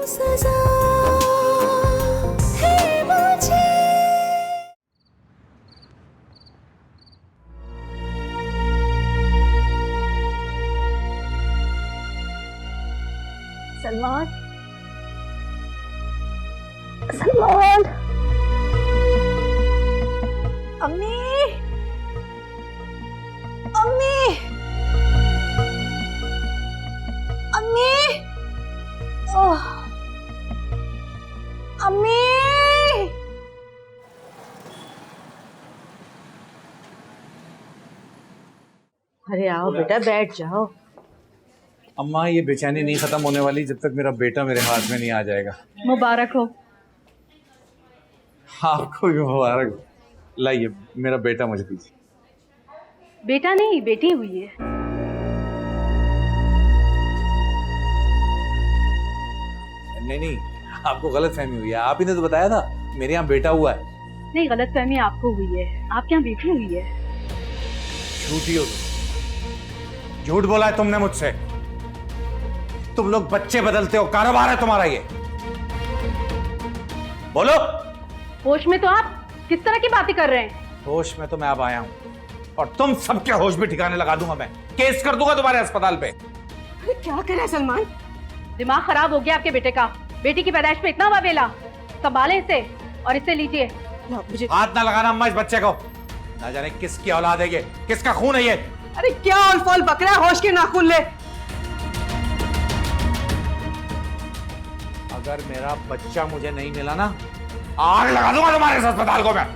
सजा है मुझे। सलमान, सलमान, अम्मी, अम्मी, अम्मी, ओह, अम्मी। अरे आओ बेटा, बैठ जाओ। अम्मा, ये बेचैनी नहीं खत्म होने वाली जब तक मेरा बेटा मेरे हाथ में नहीं आ जाएगा। मुबारक हो। आपको भी मुबारक हो। लाइए, मेरा बेटा मुझे दीजिए। बेटा नहीं, बेटी हुई है। नहीं नहीं, आपको गलत फहमी हुई है। आप ही ने तो बताया था मेरे यहाँ बेटा हुआ है। नहीं, गलत फहमी आपको हुई है, आपके यहाँ बेटी हुई है। झूठी हो तुम। झूठ बोला है तुमने मुझसे। तुम लोग बच्चे बदलते हो, कारोबार है तुम्हारा ये। बोलो। होश में तो आप किस तरह की बातें कर रहे हैं? होश में तो मैं अब आया हूं, और तुम सबके होश भी ठिकाने लगा दूंगा। मैं केस कर दूंगा तुम्हारे अस्पताल पे। अरे क्या करे सलमान? दिमाग खराब हो गया आपके बेटे का। बेटी की पैदाइश पे इतना वावेला। संभाले इसे और इसे लीजिए। मुझे हाथ ना लगाना अम्मा इस बच्चे को। ना जाने किसकी औलाद है ये, किसका खून है ये। अरे क्या ऑल फॉल बकरा है, होश के नाखून ले। अगर मेरा बच्चा मुझे नहीं मिला ना, आग लगा दूंगा तुम्हारे इस अस्पताल को मैं।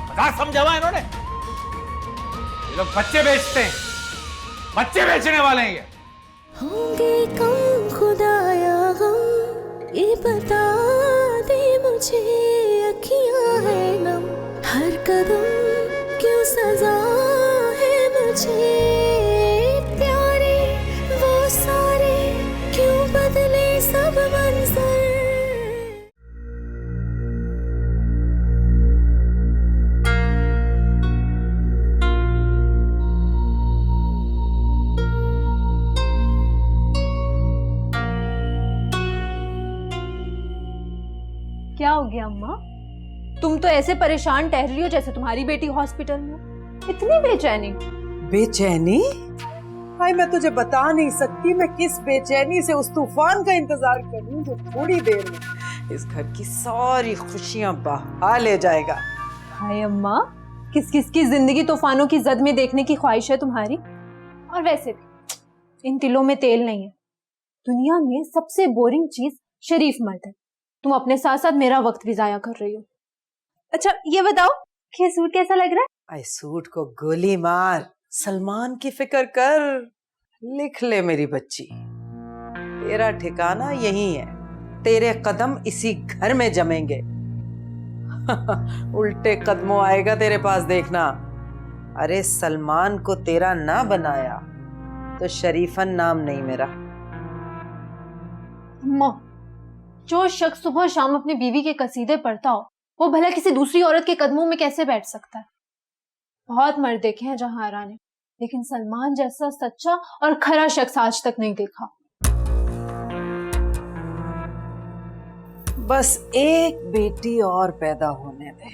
मजाक समझा हुआ इन्होंने। ये लोग बच्चे बेचते हैं, बच्चे बेचने वाले हैं ये। होंगे कम खुदाया हम, ये बता दे मुझे, अखियां है नम, हर कदम क्यों सजा है मुझे। प्यारे वो सारे क्यों बदले सब मंजर। क्या हो गया अम्मा? तुम तो ऐसे परेशान टहल रही हो जैसे तुम्हारी बेटी हॉस्पिटल में। इतनी बेचैनी? बेचैनी? भाई मैं तुझे बता नहीं सकती मैं किस बेचैनी से उस तूफान का इंतजार कर रही हूँ जो थोड़ी देर में इस घर की सारी खुशियां बहा ले जाएगा। हाय अम्मा, किस किस की जिंदगी तूफानों की जद में देखने की ख्वाहिश है तुम्हारी? और वैसे भी इन तिलों में तेल नहीं है। दुनिया में सबसे बोरिंग चीज शरीफ मर्द है। तुम अपने साथ साथ मेरा वक्त भी जाया कर रही हो। अच्छा ये बताओ कि ये सूट कैसा लग रहा है? आई सूट को गोली मार, सलमान की फिक्र कर। लिख ले मेरी बच्ची, तेरा ठिकाना यही है, तेरे कदम इसी घर में जमेंगे। उल्टे कदमों आएगा तेरे पास देखना। अरे सलमान को तेरा ना बनाया तो शरीफन नाम नहीं मेरा। अम्मा, जो शख्स सुबह शाम अपनी बीवी के कसीदे पढ़ता हो वो भला किसी दूसरी औरत के कदमों में कैसे बैठ सकता है? बहुत मर्द देखे हैं जहां ने, लेकिन सलमान जैसा सच्चा और खरा शख्स आज तक नहीं देखा। बस एक बेटी और पैदा होने दे,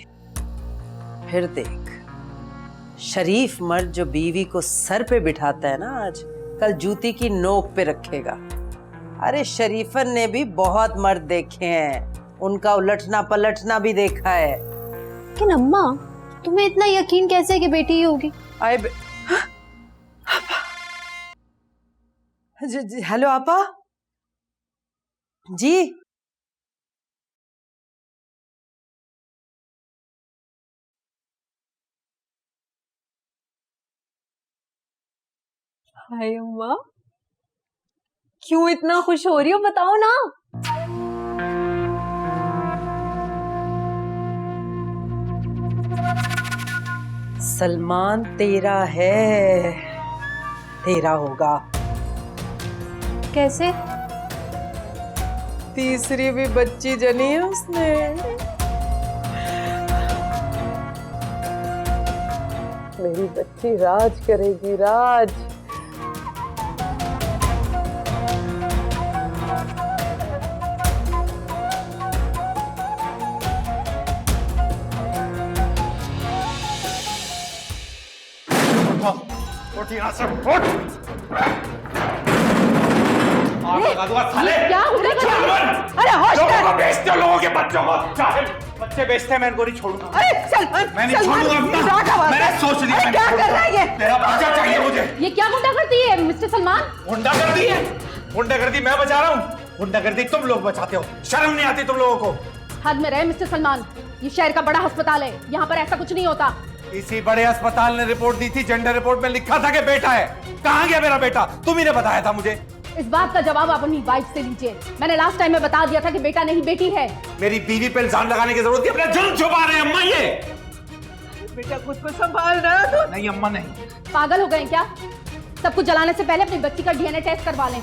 फिर देख। शरीफ मर्द जो बीवी को सर पे बिठाता है ना, आज कल जूती की नोक पे रखेगा। अरे शरीफन ने भी बहुत मर्द देखे हैं, उनका उलटना पलटना भी देखा है। लेकिन अम्मा, तुम्हें इतना यकीन कैसे कि बेटी ही होगी? हेलो आपा जी। हाय अम्मा, क्यों इतना खुश हो रही हो, बताओ ना। सलमान तेरा है, तेरा होगा। कैसे? तीसरी भी बच्ची जनी है उसने। मेरी बच्ची राज करेगी, राज। उठ यहाँ से, उठ। आग लगा दूंगा साले। क्या हो रहा है? अरे होश लोगों कर। को बेचते हो, लोगों के बच्चों को। चाहे बच्चे बेचते हैं, मैं इनको नहीं छोड़ूंगा। अरे सलमान, मैं नहीं छोड़ूंगा अपना। मैंने सोच लिया, मैं क्या नहीं कर रहा है ये? छोड़ूंगा। तेरा बच्चा चाहिए मुझे। ये क्या गुंडागर्दी है मिस्टर सलमान? गुंडागर्दी है? गुंडागर्दी मैं बचा रहा हूँ? गुंडागर्दी तुम लोग बचाते हो। शर्म नहीं आती तुम लोगों को? हद में रहे मिस्टर सलमान, ये शहर का बड़ा अस्पताल है, यहाँ पर ऐसा कुछ नहीं होता। इसी बड़े अस्पताल ने रिपोर्ट दी थी, जेंडर रिपोर्ट में लिखा था कि बेटा है। कहाँ गया मेरा बेटा? तुम ही ने बताया था मुझे। इस बात का जवाब आप अपनी वाइफ से लीजिए। मैंने लास्ट टाइम में बता दिया था कि बेटा नहीं बेटी है। मेरी बीवी पे इल्जाम लगाने की जरूरत नहीं, अपना जुर्म छुपा रहे हैं अम्मा ये। बेटा खुद को संभाल रहा तो। नहीं अम्मा नहीं। पागल हो गए क्या? सब कुछ जलाने से पहले अपनी बच्ची का डीएनए टेस्ट करवा लें।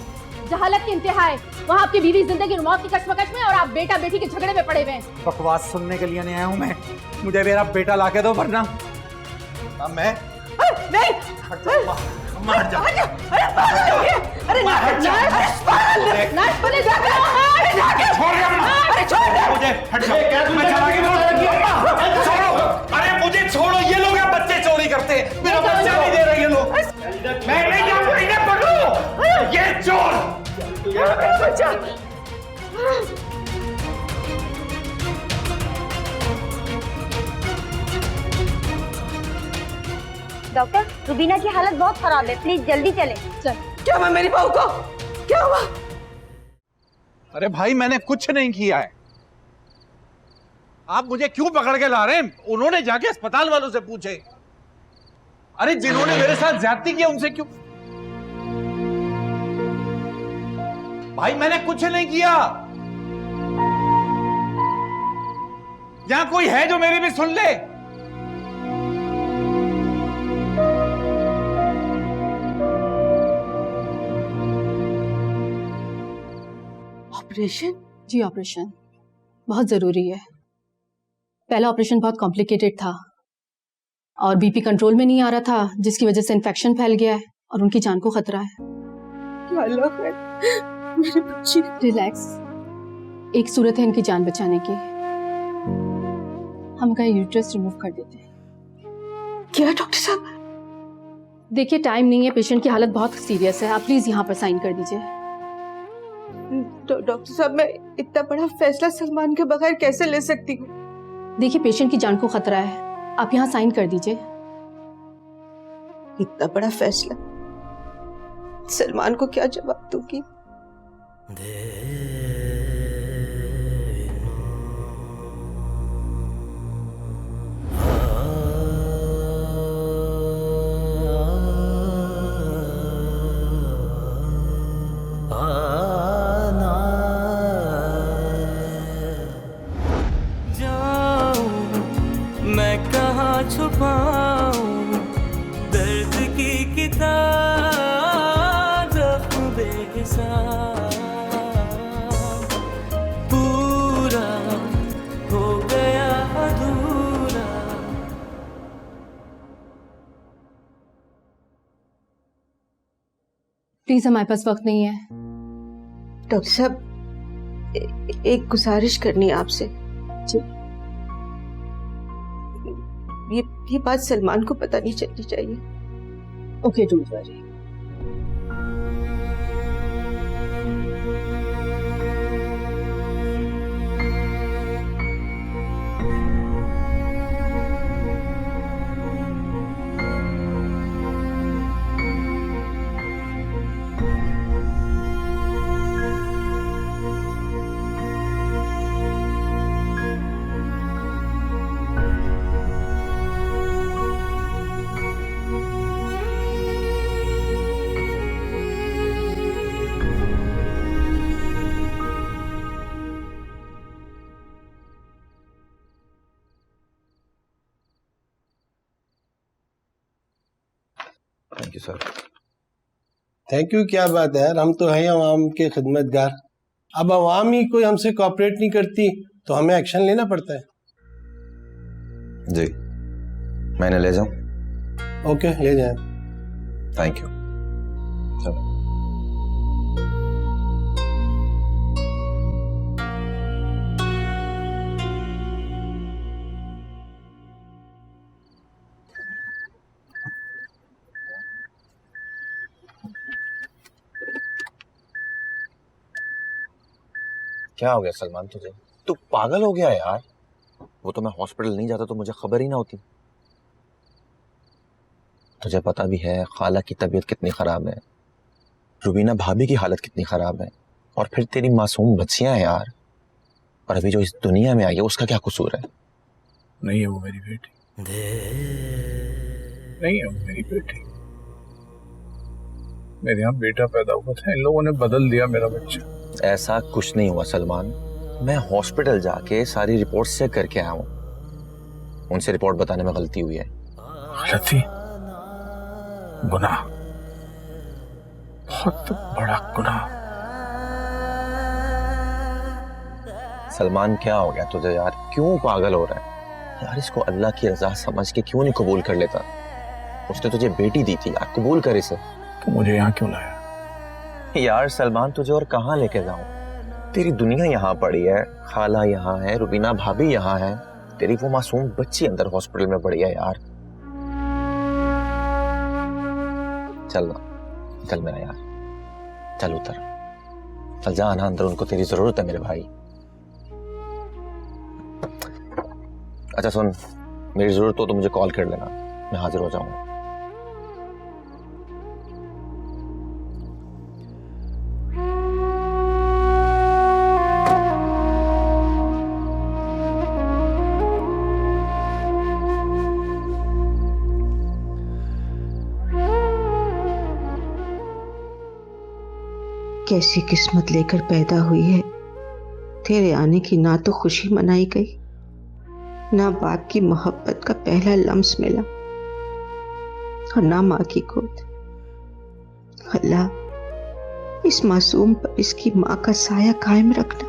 जहालत की इंतहा है, वहाँ आपकी बीवी जिंदगी और मौत की कश्मकश में और आप बेटा बेटी के झगड़े में पड़े हुए हैं। बकवास सुनने के लिए नहीं आया हूँ मैं। मुझे मेरा बेटा लाके दो, वरना मैं नहीं। अम्मा हट जाओ। अरे पागल हो गया। अरे हट जाओ। छोड़ दे अम्मा। अरे छोड़ दे मुझे, हट जाओ। मैं चला के अम्मा छोड़ो। अरे मुझे छोड़ो, ये लोग यहाँ बच्चे चोरी करते हैं, मेरा बच्चा नहीं दे रहे ये लोग। मैं नहीं जाऊंगा, इन्हें पकड़ो। ये चोर। बच्चा। डॉक्टर, रुबीना की हालत बहुत खराब है, प्लीज जल्दी चले। चल। क्या हुआ मेरी बहू को? क्या हुआ? अरे भाई मैंने कुछ नहीं किया है। आप मुझे क्यों पकड़ के ला रहे हैं? उन्होंने जाके अस्पताल वालों से पूछे। अरे जिन्होंने मेरे साथ ज्यादती किया उनसे क्यों? भाई मैंने कुछ नहीं किया। यहां कोई है जो मेरी भी सुन ले? ऑपरेशन? जी ऑपरेशन बहुत जरूरी है। पहला ऑपरेशन बहुत कॉम्प्लिकेटेड था और बीपी कंट्रोल में नहीं आ रहा था, जिसकी वजह से इन्फेक्शन फैल गया है और उनकी जान को खतरा है। क्या अल्लाह है मेरी बच्ची। रिलैक्स, एक सूरत है इनकी जान बचाने की। हम का यूट्रस रिमूव कर देते हैं। क्या डॉक्टर साहब? देखिए टाइम नहीं है, पेशेंट की हालत बहुत सीरियस है, आप प्लीज यहाँ पर साइन कर दीजिए। डॉक्टर साहब, मैं इतना बड़ा फैसला सलमान के बगैर कैसे ले सकती हूँ? देखिए पेशेंट की जान को खतरा है, आप यहाँ साइन कर दीजिए। इतना बड़ा फैसला सलमान को क्या जवाब दूंगी? मैं कहाँ छुपाऊं दर्द की किताब, जख्म बेहिसाब पूरा हो गया अधूरा। प्लीज हमारे पास वक्त नहीं है। डॉक्टर साहब, एक गुजारिश करनी है आपसे। ये बात सलमान को पता नहीं चलनी चाहिए। Okay don't worry. Thank you sir. Thank you क्या बात है यार, हम तो हैं अवाम के खिदमतगार। अब अवाम ही कोई हमसे कोऑपरेट नहीं करती तो हमें एक्शन लेना पड़ता है। जी, मैंने ले जाऊं? ओके ले जाएं। Thank you. चलो। क्या हो गया सलमान तुझे? तू पागल हो गया यार। वो तो मैं हॉस्पिटल नहीं जाता तो मुझे खबर ही ना होती। तुझे पता भी है खाला की तबीयत कितनी खराब है, रुबीना भाभी की हालत कितनी खराब है, और फिर तेरी मासूम बच्चियां हैं यार। और अभी जो इस दुनिया में आई है उसका क्या कसूर है? नहीं है वो मेरी बेटी, नहीं है वो मेरी बेटी। मेरे यहाँ बेटा पैदा हुआ था, इन लोगों ने बदल दिया मेरा बच्चा। ऐसा कुछ नहीं हुआ सलमान। मैं हॉस्पिटल जाके सारी रिपोर्ट चेक करके आया हूँ। उनसे रिपोर्ट बताने में गलती हुई है। गलती? गुनाह, बहुत बड़ा गुनाह। सलमान क्या हो गया तुझे यार? क्यों पागल हो रहा है यार? इसको अल्लाह की रजा समझ के क्यों नहीं कबूल कर लेता? उसने तुझे बेटी दी थी यार, कबूल कर इसे। तो मुझे यहाँ क्यों लाया? यार सलमान तुझे और कहाँ लेके जाऊं? तेरी दुनिया यहाँ पड़ी है, खाला यहाँ है, रुबीना भाभी यहाँ है, तेरी वो मासूम बच्ची अंदर हॉस्पिटल में पड़ी है यार। चल ना, चल मेरा यार, चल उतर, चल जा ना अंदर, उनको तेरी जरूरत है मेरे भाई। अच्छा सुन, मेरी जरूरत हो तो मुझे कॉल कर लेना, मैं हाजिर हो जाऊंगा। कैसी किस्मत लेकर पैदा हुई है। तेरे आने की ना तो खुशी मनाई गई, ना बाप की मोहब्बत का पहला लम्स मिला, और ना माँ की गोद। अल्लाह इस मासूम पर इसकी माँ का साया कायम रखना।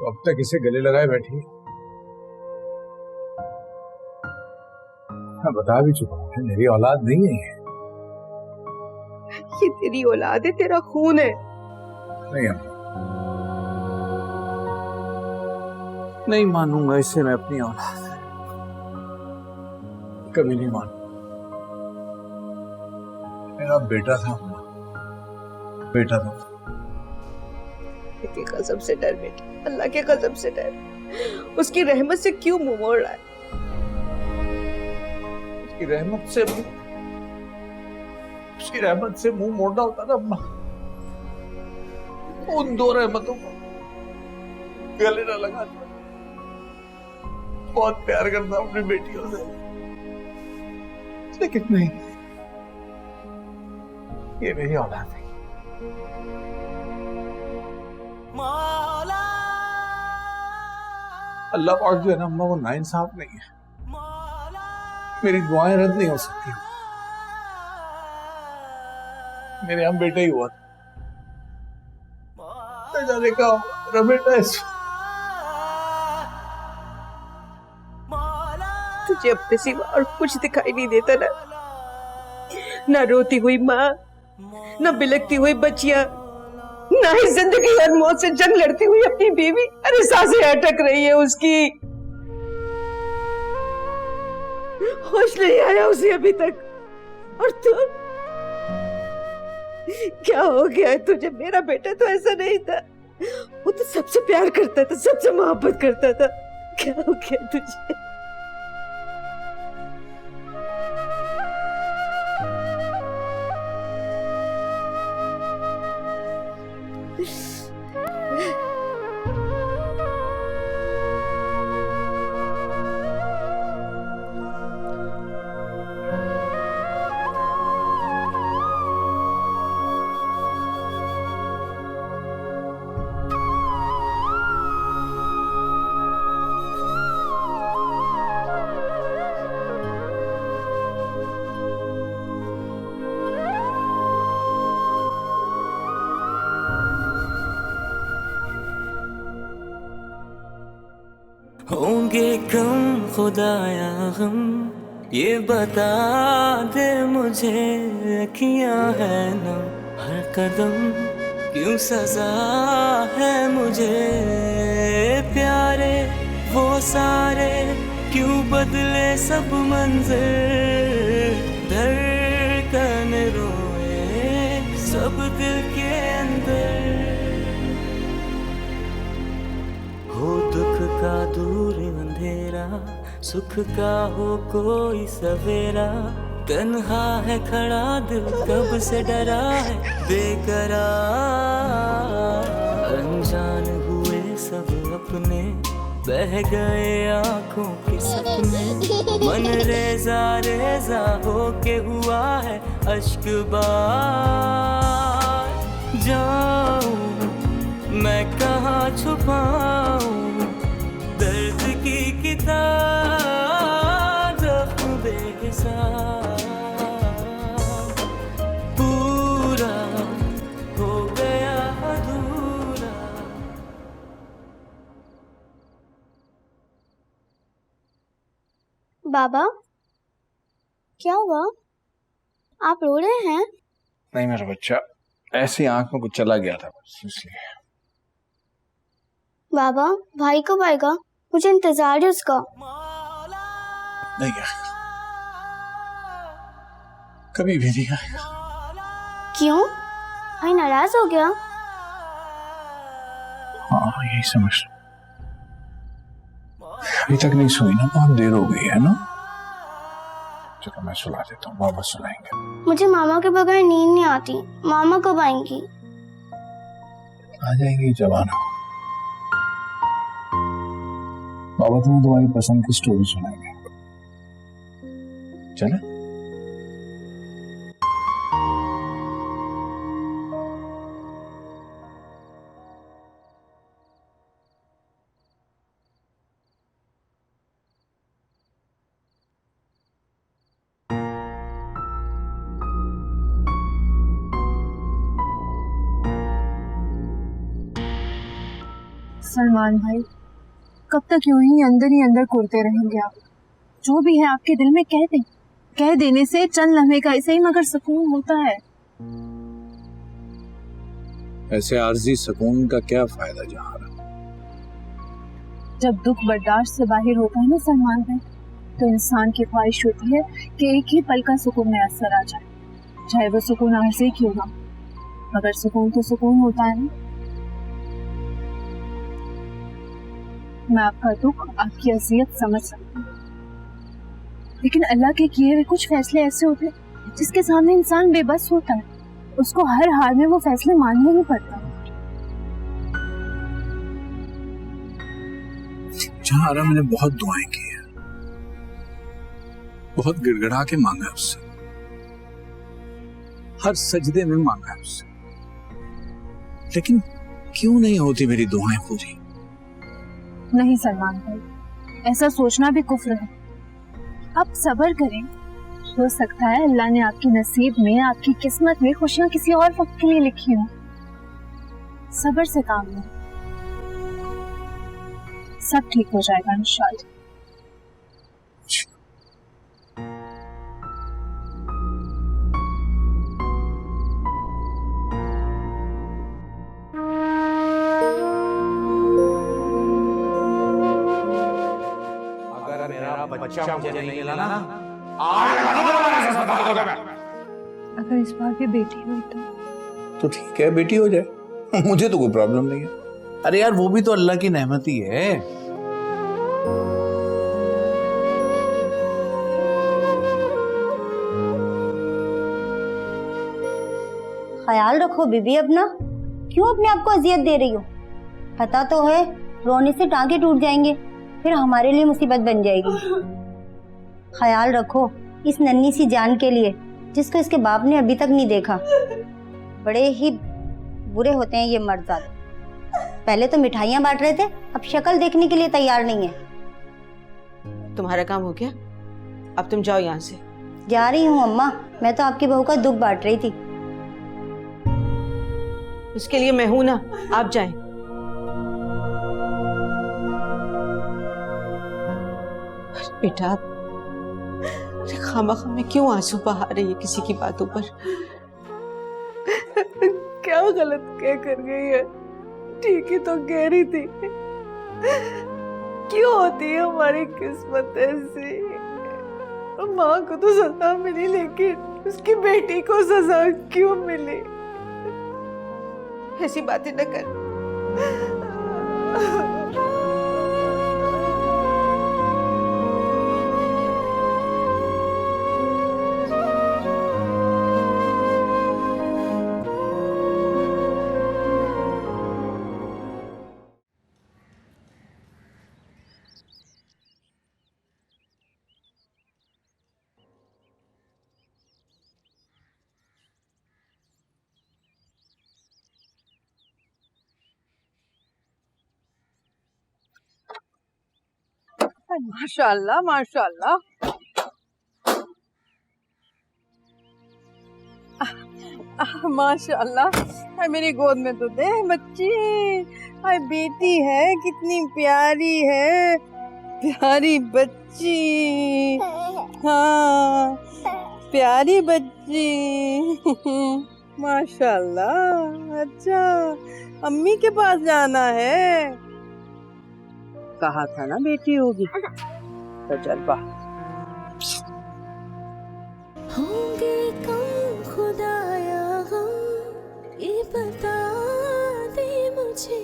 अब तक इसे गले लगाए बैठी। मैं बता भी चुका हूँ, मेरी औलाद नहीं है ये तेरी औलाद है, तेरा खून है। नहीं अम्मा, नहीं मानूंगा इसे मैं अपनी औलाद, कभी नहीं मानूंगा। मेरा बेटा था अम्मा, बेटा था। की कसम से डर बेटा, अल्लाह के कसम से डर। उसकी रहमत से क्यों मुंह मोड़ रहा है? उसकी रहमत से मुंह मोड़ना होता ना अम्मा, उन दो रहमतों को गले ना लगा। बहुत प्यार करता हूं अपनी बेटियों से, लेकिन नहीं, ये मेरी औलाद है। अल्लाह पाक जो है ना अम्मा, वो नाइंसाफ नहीं है। मेरी दुआएं रद्द नहीं हो सकती। मेरे यहाँ बेटा ही हुआ, मैं जाने का मेरा बेटा है। तुझे अपने सिवा और कुछ दिखाई नहीं देता ना? ना रोती हुई माँ, ना बिलकती हुई बच्चियां, ना ही जिंदगी और मौत से जंग लड़ती हुई अपनी बीवी। अरे सांसें अटक रही है उसकी, होश नहीं आया उसे अभी तक। और तू, क्या हो गया है तुझे? मेरा बेटा तो ऐसा नहीं था, वो तो सबसे प्यार करता था, सबसे मोहब्बत करता था। क्या हो गया तुझे? होंगे कम खुदाया हम, ये बता दे मुझे, अखियां है ना हर कदम, क्यों सजा है मुझे, प्यारे वो सारे क्यों बदले सब मंज़िल, धड़कन रोए सब दिल के अंदर, हो दुख का दूर अंधेरा, सुख का हो कोई सवेरा, तन्हा है खड़ा दिल कब से डरा है बेकरार, अनजान हुए सब अपने, बह गए आंखों के सपने, मन रेजा रेजा होके हुआ है अश्क बार, जाऊं मैं कहाँ छुपाऊं दर्द की किताब, जख्म बेहिसाब पूरा हो गया अधूरा। बाबा क्या हुआ, आप रो रहे हैं? नहीं मेरा बच्चा, ऐसी आंख में कुछ चला गया था बस इसलिए। बाबा भाई कब आएगा, मुझे इंतजार है उसका। नहीं आएगा, कभी भी नहीं आएगा। क्यों, भाई नाराज हो गया? हाँ यही समझ, अभी तक नहीं सोई ना, बहुत देर हो गई है ना। चलो मैं सुला देता हूँ, बाबा सुलाएंगे। मुझे मामा के बगैर नींद नहीं आती, मामा कब आएंगी? आ जाएंगी जब आना, बाबा तुम्हें तुम्हारी पसंद की स्टोरी सुनाएंगे। चले? सलमान भाई, कब तक यूं ही अंदर घुरते रहेंगे आप? जो भी है आपके दिल में कह दें, कह देने से चंद लम्हे का ऐसे ही मगर सुकून होता है। ऐसे आर्जी सुकून का क्या फायदा जहां, जब दुख बर्दाश्त से बाहर होता है ना सलमान भाई, तो इंसान की ख्वाहिश होती है कि एक ही पल का सुकून में असर आ जाए, चाहे वो सुकून आर्जी क्यों ना, मगर सुकून तो सुकून होता है ना। मैं आपका दुख, आपकी अजियत समझ सकती हूँ, लेकिन अल्लाह के किए हुए कुछ फैसले ऐसे होते हैं जिसके सामने इंसान बेबस होता है, उसको हर हाल में वो फैसले मानने ही पड़ता है। जहां मैंने बहुत दुआएं की है, बहुत गिड़गिड़ा के मांगा है उससे, हर सजदे में मांगा है उससे, लेकिन क्यों नहीं होती मेरी दुआएं पूरी? नहीं सलमान भाई, ऐसा सोचना भी कुफ्र है। आप सब्र करें, हो सकता है अल्लाह ने आपके नसीब में, आपकी किस्मत में खुशियां किसी और वक्त के लिए लिखी हो। सब्र से काम लो, सब ठीक हो जाएगा इंशाअल्लाह। बच्चा मुझे नहीं मिला ना, अगर इस बार भी बेटी हुई तो ठीक है, बेटी हो जाए, मुझे तो कोई प्रॉब्लम नहीं है। अरे यार वो भी तो अल्लाह की नेमत ही है। ख्याल रखो बीबी अपना, क्यों अपने आप को अजियत दे रही हो? पता तो है रोने से टांगे टूट जाएंगे, फिर हमारे लिए मुसीबत बन जाएगी। ख्याल रखो इस नन्ही सी जान के लिए जिसको इसके बाप ने अभी तक नहीं देखा। बड़े ही बुरे होते हैं ये मर्दात। पहले तो मिठाइयाँ बांट रहे थे, अब शक्ल देखने के लिए तैयार नहीं है। तुम्हारा काम हो गया, अब तुम जाओ यहाँ से। जा रही हूँ अम्मा, मैं तो आपकी बहू का दुख बांट रही थी। उसके लिए मैं हूं ना, आप जाएं। बेटा खामखा में क्यों आंसू बहा रही है किसी की बातों पर? क्या गलत क्या कर गई है? ठीक ही तो कह रही थी। क्यों होती है हमारी किस्मत ऐसी? माँ को तो सजा मिली लेकिन उसकी बेटी को सजा क्यों मिली? ऐसी बातें न कर। माशाल्लाह माशाल्लाह। माशाल्लाह मेरी गोद में तो दे बच्ची। हाय बेटी है कितनी प्यारी है, प्यारी बच्ची। हाँ प्यारी बच्ची। माशाल्लाह। अच्छा अम्मी के पास जाना है? कहा था ना बेटी होगी तो चल बा। होंगे कम खुदाया गम, ये बता दे मुझे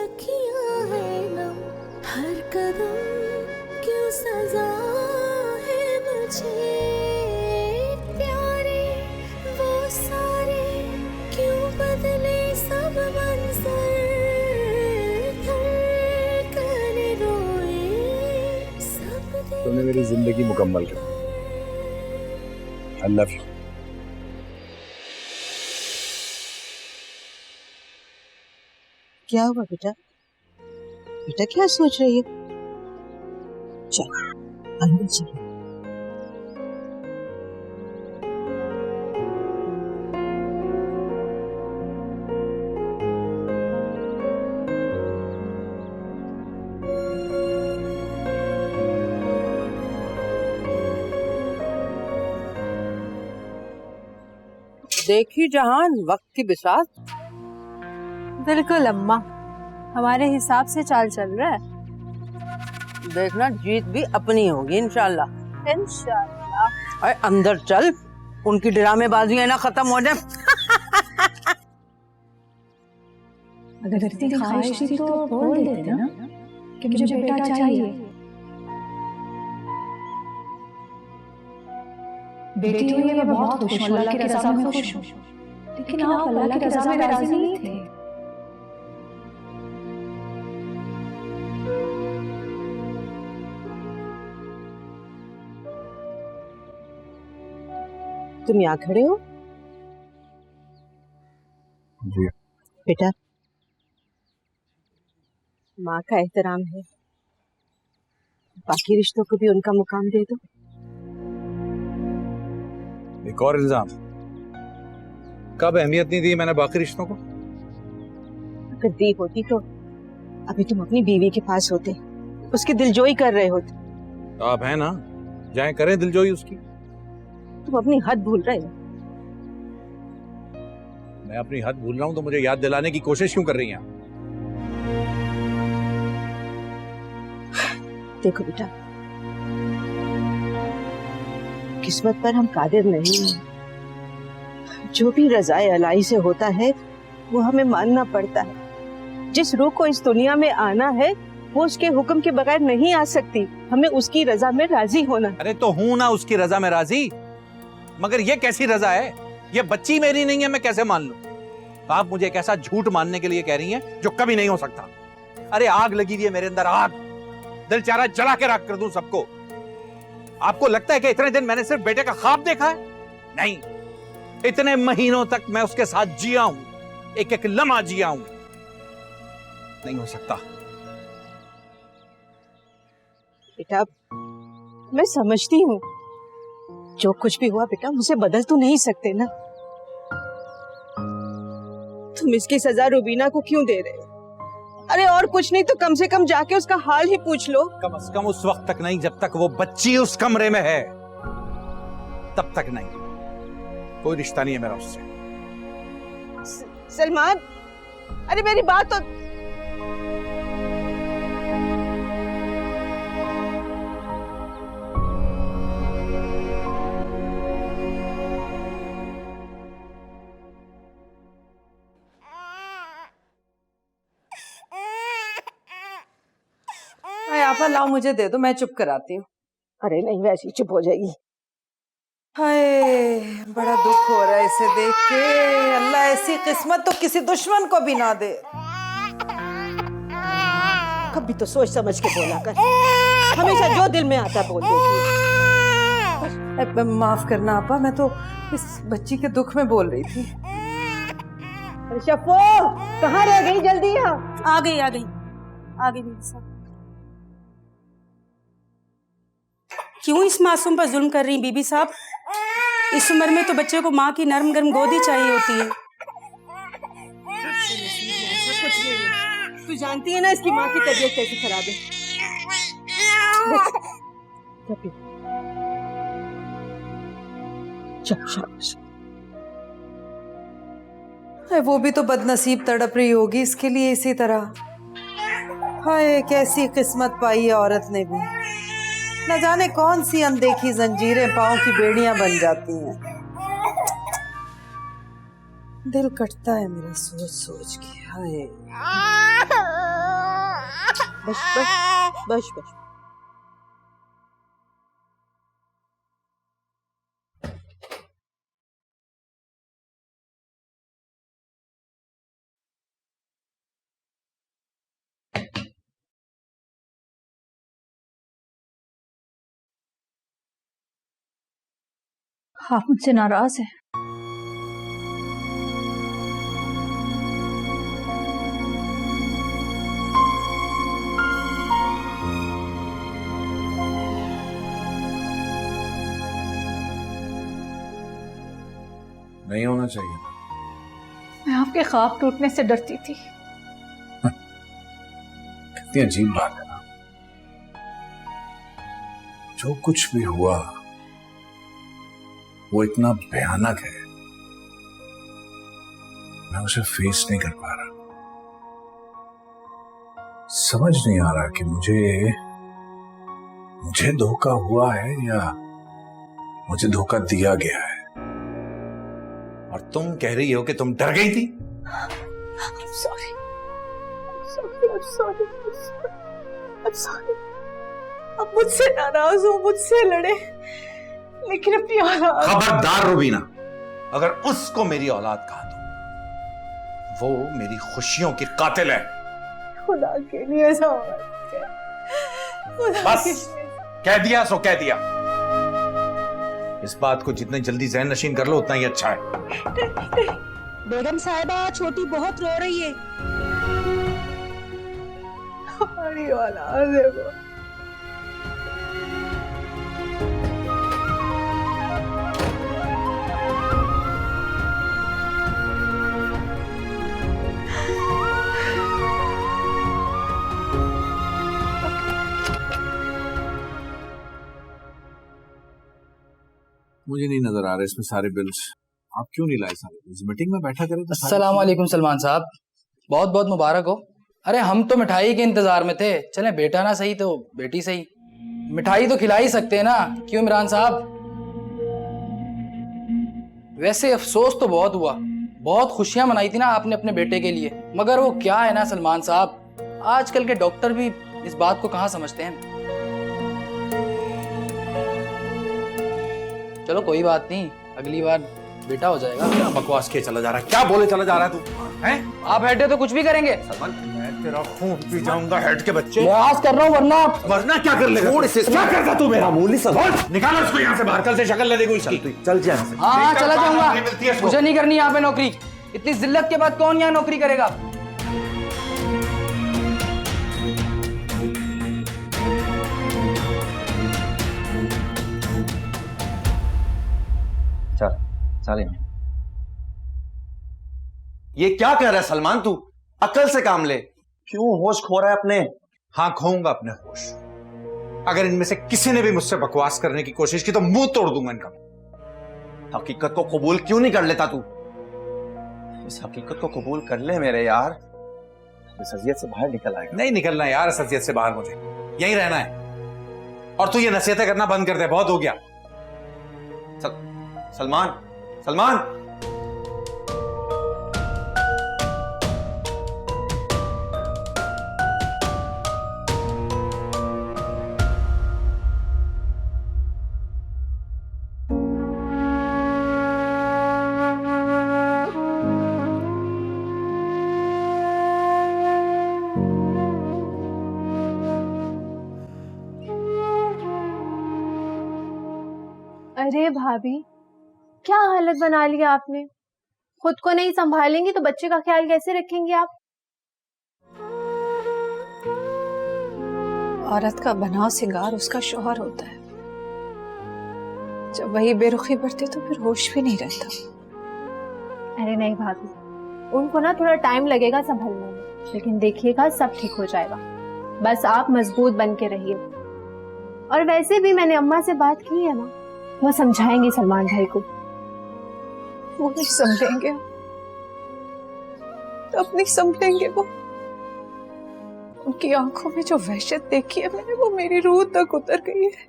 अखियां है नम, हर कदम क्यों सजा है मुझे, प्यारे वो सारे क्यों बदले सब मंजर, तुमने मेरी जिंदगी मुकम्मल कर दी। I love you. क्या हुआ बेटा? बेटा क्या सोच रही है? चल अंदर चलो। देखी जहान वक्त की बिसात। बिल्कुल अम्मा, हमारे हिसाब से चाल चल रहा है। देखना जीत भी अपनी होगी इंशाल्लाह। इंशाल्लाह। अरे अंदर चल, उनकी ड्रामेबाजियां ना खत्म हो जाए। अगर इतनी ख्वाहिश थी तो बोल देते ना कि मुझे बेटा चाहिए। बेटी हुई मैं बहुत खुश हूँ, अल्लाह की रज़ा में खुश हूँ, लेकिन आप अल्लाह की रज़ा में राजी नहीं थे। तुम यहाँ खड़े हो? जी बेटा माँ का एहतराम है, बाकी रिश्तों को भी उनका मुकाम दे दो। एक और इल्जाम, कब अहमियत नहीं दी मैंने बाकी रिश्तों को? अगर दी होती तो अभी तुम अपनी बीवी के पास होते, उसकी दिलजोई कर रहे होते। तो आप हैं ना, जाएं करें दिलजोई उसकी। तुम अपनी हद भूल रहे हो। मैं अपनी हद भूल रहा हूं तो मुझे याद दिलाने की कोशिश क्यों कर रही हैं? देखो बेटा, किस्मत पर हम कादिर नहीं हैं। जो भी रज़ाए अलाई से होता है वो हमें मानना पड़ता है। जिस रूह को इस दुनिया में आना है वो उसके हुक्म के बगैर नहीं आ सकती। हमें उसकी रजा में राजी होना। अरे तो हूं ना उसकी रजा में राजी, मगर ये कैसी रजा है? ये बच्ची मेरी नहीं है, मैं कैसे मान लूं? आप मुझे एक ऐसा झूठ मानने के लिए कह रही हैं जो कभी नहीं हो सकता। अरे आग लगी हुई है मेरे अंदर, आग। दिल चाह रहा है जला के राख कर दूं सबको। आपको लगता है कि इतने दिन मैंने सिर्फ बेटे का ख्वाब देखा है? नहीं, इतने महीनों तक मैं उसके साथ जिया हूं, एक एक लम्हा जिया हूं। नहीं हो सकता। बेटा मैं समझती हूँ, जो कुछ भी हुआ बेटा उसे बदल तो नहीं सकते ना। तुम इसकी सजा रुबीना को क्यों दे रहे हो? अरे अरे और कुछ नहीं तो कम से कम जाके उसका हाल ही पूछ लो। कम से कम उस वक्त तक नहीं जब तक वो बच्ची उस कमरे में है, तब तक नहीं। कोई रिश्ता नहीं है मेरा उससे। सलमान, अरे मेरी बात तो। आपा लाओ मुझे दे दो, मैं चुप कराती हूँ। अरे नहीं, वैसे ही चुप हो जाएगी। हाय, बड़ा दुख हो रहा है इसे देख के। अल्लाह ऐसी किस्मत तो किसी दुश्मन को भी ना दे। कभी तो सोच समझ के बोला कर, हमेशा जो दिल में आता बोल देती। माफ करना आपा, मैं तो इस बच्ची के दुख में बोल रही थी। अरे शफो, कहाँ रह गई? जल्दी यहाँ। आ गई बीबी साहब। क्यों इस मासूम पर जुल्म कर रही बीबी साहब? इस उम्र में तो बच्चे को माँ की नरम गरम गोद ही चाहिए होती है। कुछ नहीं है, तू जानती है ना इसकी माँ की तबीयत कैसी खराब है। वो भी तो बदनसीब तड़प रही होगी इसके लिए इसी तरह। हाय, कैसी किस्मत पाई है औरत ने भी। न जाने कौन सी अनदेखी जंजीरें पांव की बेड़ियां बन जाती हैं। दिल कटता है मेरा सोच सोच के। हाय, बस बस बस बस। आप मुझसे नाराज हैं? नहीं होना चाहिए। मैं आपके ख्वाब टूटने से डरती थी। कितनी अजीब बात है ना। जो कुछ भी हुआ वो इतना भयानक है, मैं उसे फेस नहीं कर पा रहा। समझ नहीं आ रहा कि मुझे धोखा हुआ है या मुझे धोखा दिया गया है। और तुम कह रही हो कि तुम डर गई थी? अब मुझसे नाराज हो, मुझसे लड़े, लेकिन अपनी औलाद। खबरदार रुबीना, अगर उसको मेरी औलाद कहा तो वो मेरी खुशियों की कातिल है। खुदा के लिए ऐसा बस कह दिया सो कह दिया। इस बात को जितनी जल्दी ज़हन नशीन कर लो उतना ही अच्छा है। बेगम साहिबा, छोटी बहुत रो रही है। हमारी औलाद है वो। मुझे नहीं नजर आ रहा इसमें सारे बिल्स। आप क्यों नहीं लाए सारे बिल्स? मीटिंग में बैठा करें तो। अस्सलाम वालेकुम सलमान साहब, बहुत बहुत मुबारक हो। अरे हम तो मिठाई के इंतजार में थे। चलें, बेटा ना सही तो बेटी सही, मिठाई तो खिला ही सकते हैं ना, क्यों इमरान साहब? वैसे अफसोस तो बहुत हुआ, बहुत खुशियां मनाई थी ना आपने अपने बेटे के लिए, मगर वो क्या है ना सलमान साहब, आजकल के डॉक्टर भी इस बात को कहाँ समझते हैं। चलो कोई बात नहीं, अगली बार बेटा हो जाएगा। क्या बकवास के चला जा रहा है? क्या बोले चला जा रहा है तू? हैं? आप हेड है तो कुछ भी करेंगे। सलमान, मैं तेरा खून पी जाऊंगा हेड के बच्चे। प्रयास कर रहा हूँ, वरना क्या कर लेगा? क्या करता तू मेरा? मामूली सा निकालो इसको यहाँ से बाहर, कल से शक्ल न देखो इसकी। चल जा। हाँ चला जाऊंगा, मुझे नहीं करनी यहाँ पे नौकरी। इतनी जिल्लत के बाद कौन यहाँ नौकरी करेगा? चल, ये क्या कर रहा है सलमान? तू अक्ल से काम ले। क्यों होश खो रहा है अपने? हाँ, खोऊंगा अपने होश। अगर इनमें से किसी ने भी मुझसे बकवास करने की कोशिश की तो मुंह तोड़ दूंगा इनका। हकीकत को कबूल क्यों नहीं कर लेता तू? इस हकीकत को कबूल कर ले मेरे यार, इस अजियत से बाहर निकल आएगा। नहीं निकलना यार इस अजियत से बाहर, मुझे यहीं रहना है। और तू ये नसीहतें करना बंद कर दे, बहुत हो गया। सलमान, सलमान, अरे भाभी, क्या हालत बना लिया आपने। खुद को नहीं संभालेंगी तो बच्चे का ख्याल कैसे रखेंगी आप? औरत का बनाव सिंगार उसका शौहर होता है। जब वही बेरुखी बढ़ती तो फिर होश भी नहीं रहता। अरे नहीं भाभी, उनको ना थोड़ा टाइम लगेगा संभलने में, लेकिन देखिएगा सब ठीक हो जाएगा। बस आप मजबूत बन के रहिए। और वैसे भी मैंने अम्मा से बात की है ना, वो समझाएंगे सलमान भाई को। वो नहीं समझेंगे, तब नहीं समझेंगे वो। उनकी आंखों में जो वहशत देखी है मैंने, वो मेरी रूह तक उतर गई है।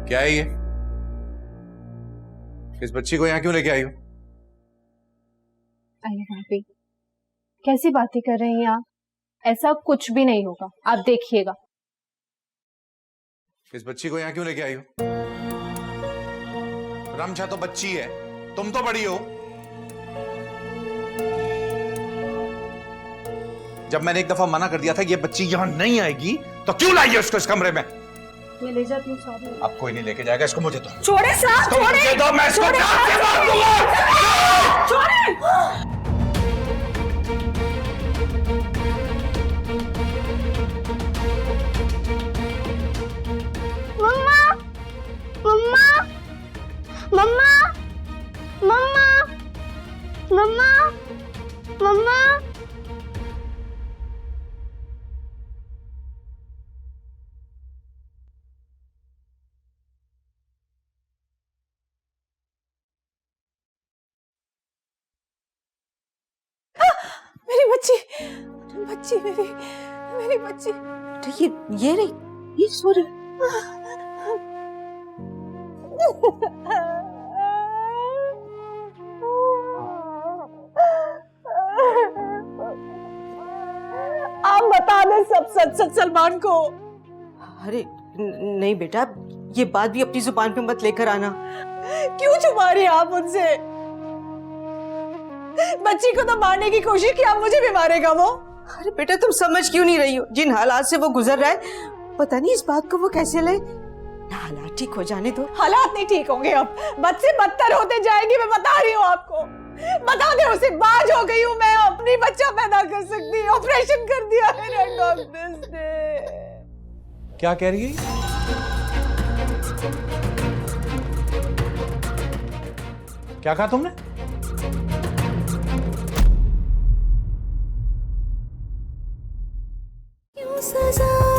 क्या है ये? इस बच्ची को यहां क्यों लेके आई हो? अरे भाभी, कैसी बातें कर रही हैं आप? ऐसा कुछ भी नहीं होगा, आप देखिएगा। इस बच्ची को यहां क्यों लेके आई हो? रमशा तो बच्ची है, तुम तो बड़ी हो। जब मैंने एक दफा मना कर दिया था ये बच्ची यहां नहीं आएगी, तो क्यों लाई है उसको इस कमरे में? मैं ले जाती हूँ साहब। अब कोई नहीं लेके जाएगा, इसको मुझे दो। छोड़े साहब, छोड़े। मुझे दो, मैं इसको जान से मार दूंगा। छोड़े। मम्मा, मम्मा, मम्मा, मम्मा, मम्मा। मेरी बच्ची, बच्ची मेरी बच्ची। तो ये रही, ये सो रही। आप बता दे सब सच सच सलमान को। अरे नहीं बेटा, ये बात भी अपनी जुबान पे मत लेकर आना। क्यों छुपा रही आप मुझसे? बच्ची को तो मारने की कोशिश की, आप मुझे भी मारेगा वो। अरे बेटा तुम समझ क्यों नहीं रही हो? जिन हालात से वो गुजर रहा है, पता नहीं इस बात को वो कैसे ले। हालात ठीक हो जाने दो। हालात नहीं ठीक होंगे, अब बच्चे बदतर होते जाएंगे। मैं बता रही हूँ आपको, बता दे उसे, बाज हो गई हूँ मैं, अपनी बच्चा पैदा कर सकती। ऑपरेशन कर दिया है डॉक्टर्स ने। क्या कह रही है? क्या कहा तुमने? क्यों सजा